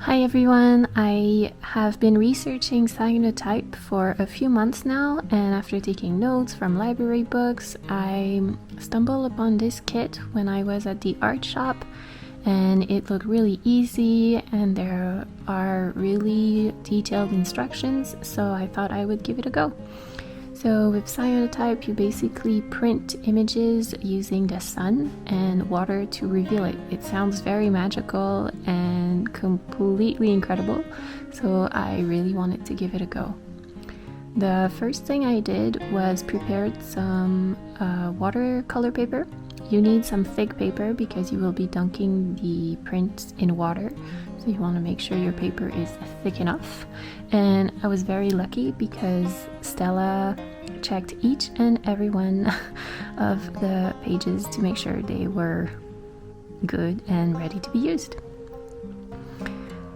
Hi everyone, I have been researching cyanotype for a few months now, and after taking notes from library books, I stumbled upon this kit when I was at the art shop, and it looked really easy and there are really detailed instructions, so I thought I would give it a go. So with Cyanotype, you basically print images using the sun and water to reveal it. It sounds very magical and completely incredible, so I really wanted to give it a go. The first thing I did was prepared some watercolor paper. You need some thick paper because you will be dunking the prints in water, so you want to make sure your paper is thick enough. And I was very lucky because Stella checked each and every one of the pages to make sure they were good and ready to be used.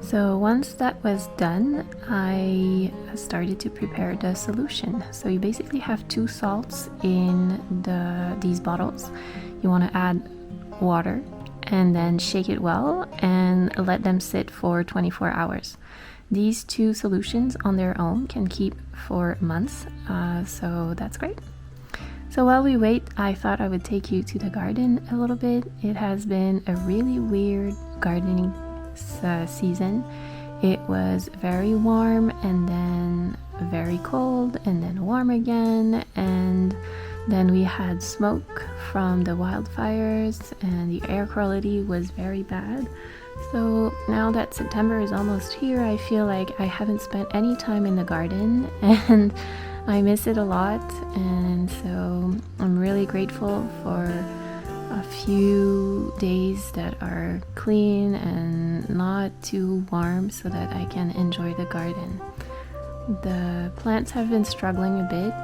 So once that was done, I started to prepare the solution. So you basically have 2 salts in these bottles. You want to add water and then shake it well and let them sit for 24 hours. These 2 solutions on their own can keep for months, so that's great. So while we wait, I thought I would take you to the garden a little bit. It has been a really weird gardening season. It was very warm and then very cold and then warm again, and then we had smoke from the wildfires and the air quality was very bad. So now that September is almost here, I feel like I haven't spent any time in the garden and I miss it a lot, and so I'm really grateful for a few days that are clean and not too warm so that I can enjoy the garden. The plants have been struggling a bit,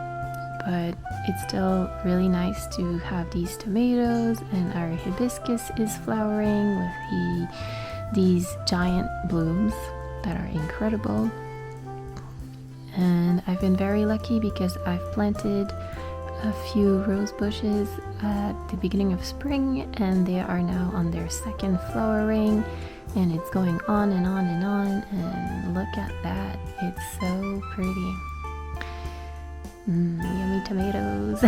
but it's still really nice to have these tomatoes, and our hibiscus is flowering with these giant blooms that are incredible. And I've been very lucky because I've planted a few rose bushes at the beginning of spring, and they are now on their 2nd flowering, and it's going on and on and on, and look at that, it's so pretty. Yummy tomatoes.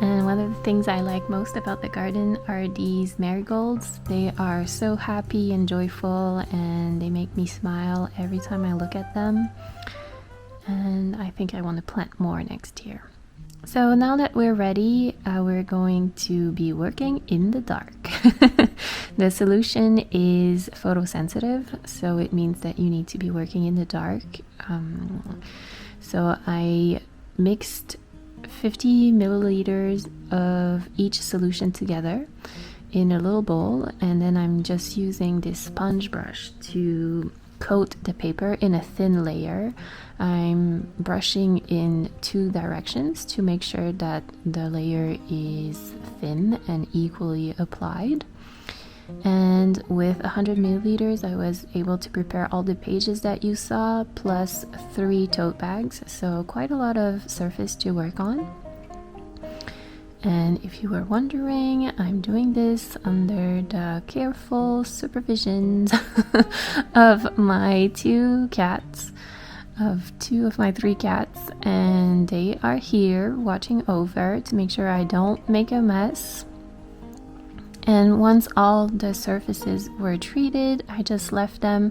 And one of the things I like most about the garden are these marigolds. They are so happy and joyful, and they make me smile every time I look at them. And I think I want to plant more next year. So now that we're ready, we're going to be working in the dark. The solution is photosensitive, so it means that you need to be working in the dark. So I mixed 50 milliliters of each solution together in a little bowl, and then I'm just using this sponge brush to coat the paper in a thin layer. I'm brushing in 2 directions to make sure that the layer is thin and equally applied. And with 100 milliliters, I was able to prepare all the pages that you saw, plus 3 tote bags, so quite a lot of surface to work on. And if you were wondering, I'm doing this under the careful supervision of my 2 cats, of 2 of my 3 cats, and they are here watching over to make sure I don't make a mess. And once all the surfaces were treated, I just left them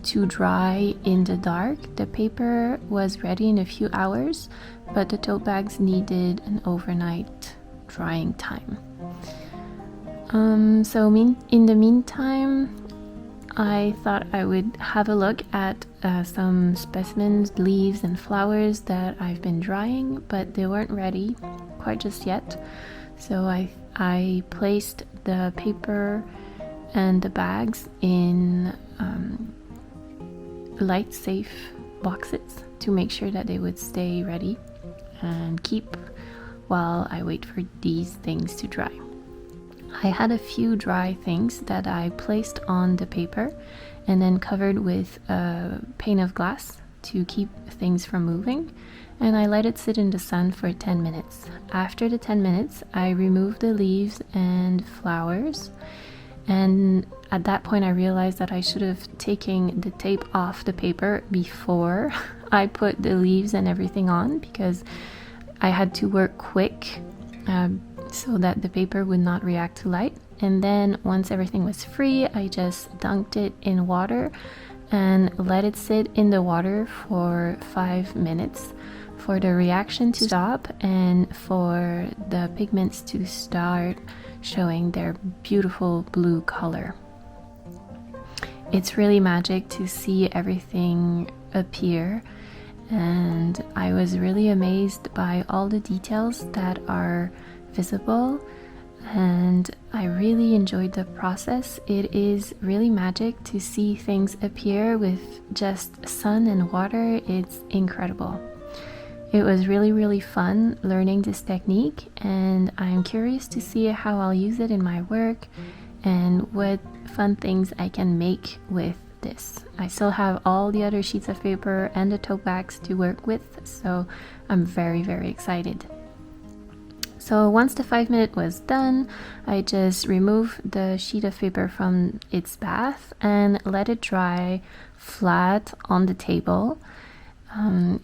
to dry in the dark. The paper was ready in a few hours, but the tote bags needed an overnight drying time. In the meantime, I thought I would have a look at some specimens, leaves and flowers that I've been drying, but they weren't ready quite just yet. So I placed the paper and the bags in light safe boxes to make sure that they would stay ready and keep while I wait for these things to dry. I had a few dry things that I placed on the paper and then covered with a pane of glass to keep things from moving, and I let it sit in the sun for 10 minutes. After the 10 minutes, I removed the leaves and flowers And at that point I realized that I should have taken the tape off the paper before I put the leaves and everything on, because I had to work quick so that the paper would not react to light. And then once everything was free, I just dunked it in water and let it sit in the water for 5 minutes for the reaction to stop and for the pigments to start showing their beautiful blue color. It's really magic to see everything appear, and I was really amazed by all the details that are visible, and I really enjoyed the process. It is really magic to see things appear with just sun and water. It's incredible. It was really fun learning this technique, and I'm curious to see how I'll use it in my work and what fun things I can make with this. I still have all the other sheets of paper and the tote bags to work with, so I'm very excited. So once the 5 minute was done, I just removed the sheet of paper from its bath and let it dry flat on the table.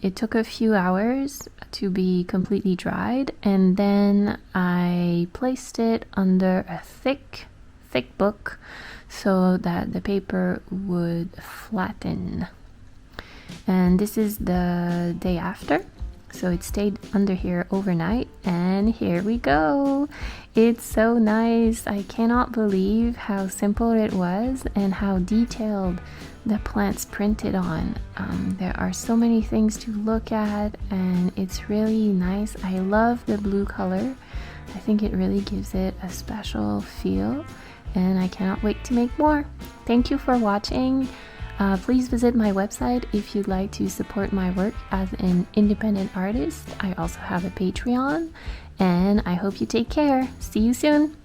It took a few hours to be completely dried, and then I placed it under a thick book so that the paper would flatten. And this is the day after. So it stayed under here overnight, and here we go. It's so nice. I cannot believe how simple it was and how detailed the plants printed on. There are so many things to look at, and it's really nice. I love the blue color. I think it really gives it a special feel, and I cannot wait to make more. Thank you for watching. Please visit my website if you'd like to support my work as an independent artist. I also have a Patreon, and I hope you take care. See you soon.